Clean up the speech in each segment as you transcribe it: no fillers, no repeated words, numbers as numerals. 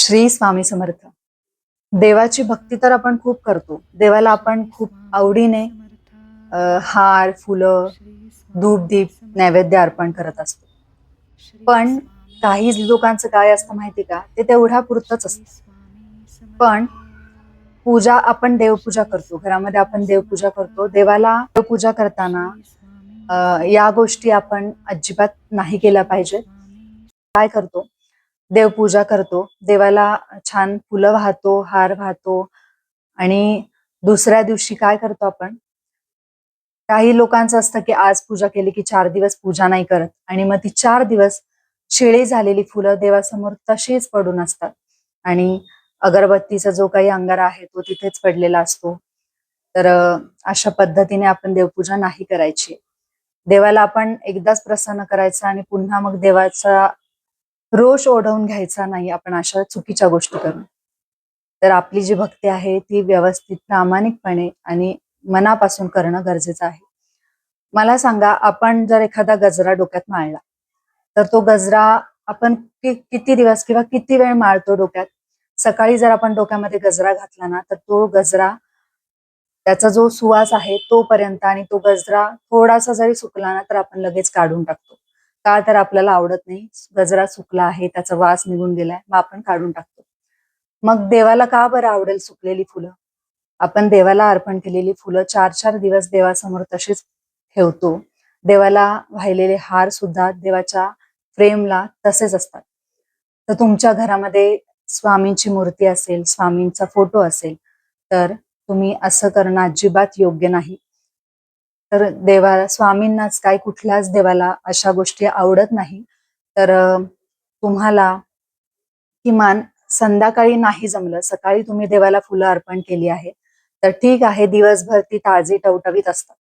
श्री स्वामी समर्थ. देवाची भक्ती तर आपण खूप करतो. देवाला आपण खूप आवडीने हार, फुलं, धूप-दीप, नैवेद्य अर्पण करत असतो. पण काही लोकांचं काय असतं माहिती का? ते तेवढ्यापुरतंच असतं. पण पूजा आपण देवपूजा करतो. घरामध्ये आपण देवपूजा करतो. देवाला देवपूजा करताना या गोष्टी आपण अजिबात नाही केल्या पाहिजेत. काय करतो? देवपूजा करतो. देवाला छान फुलं वाहतो, हार वाहतो आणि दुसऱ्या दिवशी काय करतो आपण? काही लोकांचं असतं की आज पूजा केली की 4 दिवस पूजा नाही करत आणि मग ती 4 दिवस शिळी झालेली फुलं देवासमोर तशीच पडून असतात आणि अगरबत्तीचा जो काही अंगारा आहे तो तिथेच पडलेला असतो. तर अशा पद्धतीने आपण देवपूजा नाही करायची. देवाला आपण एकदाच प्रसन्न करायचं आणि पुन्हा मग देवाचा रोष ओढवून घ्यायचा नाही आपण अशा चुकीच्या गोष्टी करून. तर आपली जी भक्ती आहे ती व्यवस्थित प्रामाणिकपणे आणि मनापासून करणं गरजेचं आहे. मला सांगा, आपण जर एखादा गजरा डोक्यात माळला, तर तो गजरा आपण किती दिवस किंवा किती वेळ माळतो डोक्यात? सकाळी जर आपण डोक्यामध्ये गजरा घातला ना, तर तो गजरा त्याचा जो सुवास आहे तोपर्यंत आणि तो गजरा थोडासा जरी सुकला ना, तर आपण लगेच काढून टाकतो. का तर आपल्याला आवडत नाही. गजरा सुकला आहे, त्याचा वास निघून गेलाय, मग आपण काढून टाकतो. मग देवाला का बरं आवडेल सुकलेली फुलं? आपण देवाला अर्पण केलेली फुलं 4-4 दिवस देवासमोर तशीच ठेवतो. देवाला वाहिलेले हार सुद्धा देवाच्या फ्रेमला तसेच असतात. तर तुमच्या घरामध्ये स्वामींची मूर्ती असेल, स्वामींचा फोटो असेल, तर तुम्ही असं करणं अजिबात योग्य नाही. तर स्वामींनाच काय कुठल्याच देवाला अशा गोष्टी आवडत नाही. तर तुम्हाला किमान संध्याकाळी नाही जमलं, सकाळी तुम्ही देवाला फुलं अर्पण केली आहे, तर ठीक आहे, दिवसभर ती ताजी टवटवीत असतात.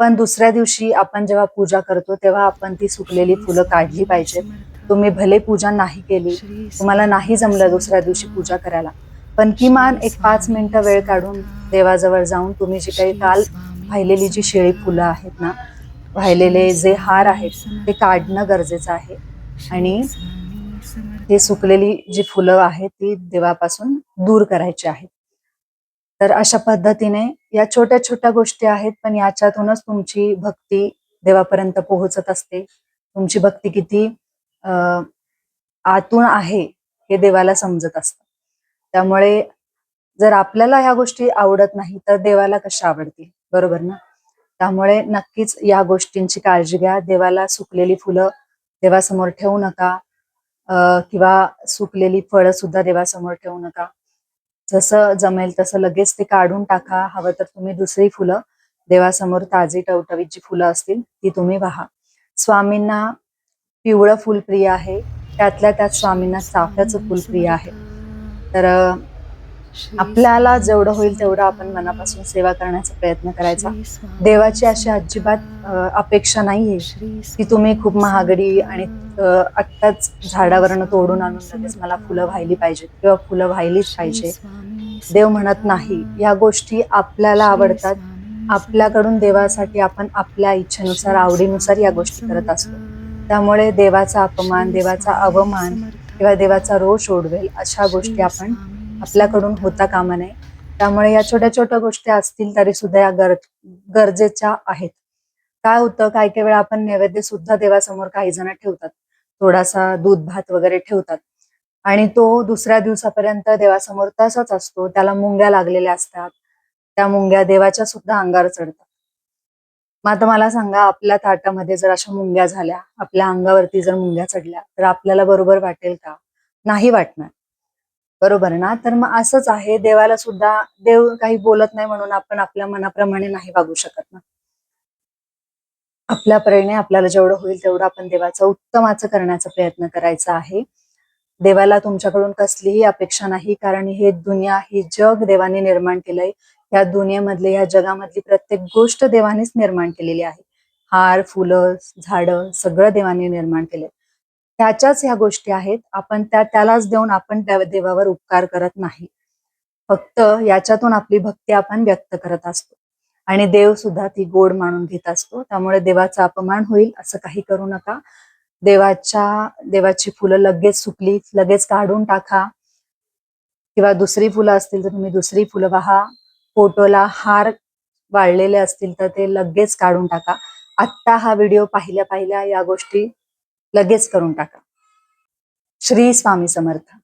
पण दुसऱ्या दिवशी आपण जेव्हा पूजा करतो, तेव्हा आपण ती सुकलेली फुलं काढली पाहिजेत. तुम्ही भले पूजा नाही केली, तुम्हाला नाही जमलं दुसऱ्या दिवशी पूजा करायला, पण किमान एक 5 मिनिटं वेळ काढून देवाजवळ जाऊन तुम्ही जी काही काल वाहिलेली जी शिळी फुलं आहेत ना, वाहिलेले जे हार आहेत, ते काढणं गरजेचं आहे आणि ते सुकलेली जी फुलं आहेत ती देवापासून दूर करायची आहेत. तर अशा पद्धतीने या छोट्या-छोट्या गोष्टी आहेत, पण याच्यातूनच तुमची भक्ती देवापर्यंत पोहोचत असते. तुमची भक्ती किती अ, आतून आहे हे देवाला समजत असतं. त्यामुळे जर आपल्याला ह्या गोष्टी आवडत नाही, तर देवाला कशा आवडतील? बरोबर ना? त्यामुळे नक्कीच या गोष्टींची काळजी घ्या. देवाला सुकलेली फुलं देवासमोर ठेवू नका. किंवा सुकलेली फळं सुद्धा देवासमोर ठेवू नका. जसं जमेल तसं लगेच ते काढून टाका. हवं तर तुम्ही दुसरी फुलं देवासमोर ताजी टवटवीत जी फुलं असतील ती तुम्ही वाहा. स्वामींना पिवळं फुल प्रिय आहे. त्यातल्या त्यात स्वामींना चाफ्याचं फुल प्रिय आहे. तर आपल्याला जेवढं होईल तेवढं आपण मनापासून सेवा करण्याचा प्रयत्न करायचा. देवाची अशी अजिबात अपेक्षा नाहीये, की तुम्ही खूप महागडी आणि आत्ताच झाडावरनं तोडून आणून लगेच मला फुलं वाहिली पाहिजेत किंवा फुलं वाहिलीच पाहिजे. देव म्हणत नाही. या गोष्टी आपल्याला आवडतात. आपल्याकडून देवासाठी आपण आपल्या इच्छेनुसार, आवडीनुसार या गोष्टी करत असतो. त्यामुळे देवाचा अपमान, देवाचा अवमान किंवा देवाचा रोष ओढवेल अशा गोष्टी आपण आपल्याकडून होता कामा नये. त्यामुळे या छोट्या-छोट्या गोष्टी असतील तरी सुद्धा या गरजेच्या आहेत. काय होतं, काही-काही वेळा आपण नैवेद्य सुद्धा देवासमोर काही जण ठेवतात. थोडासा दूध भात वगैरे ठेवतात आणि तो दुसऱ्या दिवसापर्यंत देवासमोर तसाच असतो. त्याला मुंग्या लागलेल्या असतात. त्या मुंग्या देवाच्या सुद्धा अंगावर चढतात. मग आता मला सांगा, आपल्या ताटामध्ये जर अशा मुंग्या झाल्या, आपल्या अंगावरती जर मुंग्या चढल्या, तर आपल्याला बरोबर वाटेल का? नाही वाटणार. बरोबर ना? तर मग असंच आहे, देवाला सुद्धा देव काही बोलत नाही म्हणून आपण आपल्या मनाप्रमाणे नाही वागू शकत ना. आपल्या परीने आपल्याला जेवढं होईल तेवढं आपण देवाचं उत्तमाचं करण्याचा प्रयत्न करायचा आहे. देवाला तुमच्याकडून कसलीही अपेक्षा नाही, कारण हे दुनिया, ही जग देवाने निर्माण केलंय. या दुनियेमधले, या जगामधली प्रत्येक गोष्ट देवानेच निर्माण केलेली आहे. हार, फुलं, झाडं सगळं देवाने निर्माण केलंय. त्याच्याच ह्या गोष्टी आहेत. आपण त्यालाच देऊन आपण त्या देवावर उपकार करत नाही. फक्त याच्यातून आपली भक्ती आपण व्यक्त करत असतो. आणि देव सुद्धा ती गोड मानून घेत असतो. त्यामुळे देवाचा अपमान होईल असं काही करू नका. देवाची फुलं लगेच सुकली, लगेच काढून टाका. किंवा दुसरी फुलं असतील तर तुम्ही दुसरी फुलं पहा. फोटोला हार वाळलेले असतील तर ते लगेच काढून टाका. आत्ता हा व्हिडिओ पाहिल्या पाहिल्या या गोष्टी लगेच करून टाका. श्री स्वामी समर्थ.